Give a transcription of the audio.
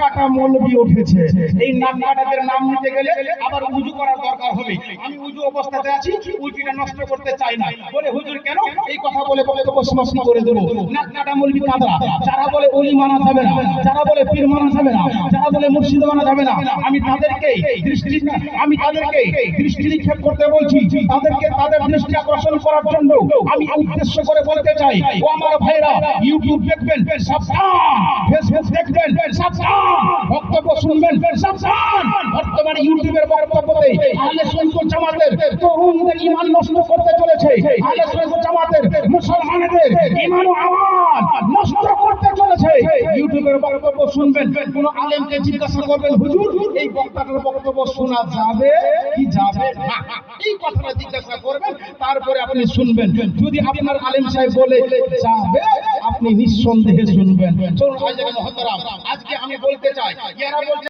কাটা মৌলবি উঠেছে। এই নাক কাটাদের নাম নিতে গেলে আবার উজু করার দরকার হবে। আমি উজু অবস্থাতে আছি, উজুটা নষ্ট করতে চাই না বলে হুজুর কেন এই কথা বলে বক্তব্য সমাপ্তি করে দেব। নাক কাটা মৌলবি কাদরা, যারা বলে ওলি মানা যাবে না, যারা বলে পীর মানা যাবে না, যারা বলে মুর্শিদ মানা যাবে না, আমি তাদেরকে দৃষ্টি নিক্ষেপ করতে বলছি। তাদেরকে তাদের দৃষ্টি আকর্ষণ করার জন্য আমি উদ্দেশ্য করে বলতে চাই, ও আমার ভাইরা, ইউটিউব দেখবেন সাবধান, ফেসবুক দেখবেন সাবধান, বক্তব্য শুনবেন সাবধান। বর্তমানে ইউটিউবের বক্তব্যতে আহলে সুন্নাত জামাতের তরুণদের ঈমান নষ্ট করতে চলেছে। আহলে সুন্নাত জামাতের মুসলমানদের ঈমান ও আমাল নষ্ট করতে চলেছে। ইউটিউবের বক্তব্য শুনবেন, কোন আলেমকে জিজ্ঞাসা করবেন, হুজুর এই বক্তাটার বক্তব্য শোনা যাবে কি যাবে না, এই কথাটা জিজ্ঞাসা করবেন, তারপরে আপনি শুনবেন। যদি আপনার আলেম সাহেব বলে যাবে, আপনি নিঃসন্দেহে শুনবেন। চলুন আজকে আমি বলতে চাই, যারা বলতে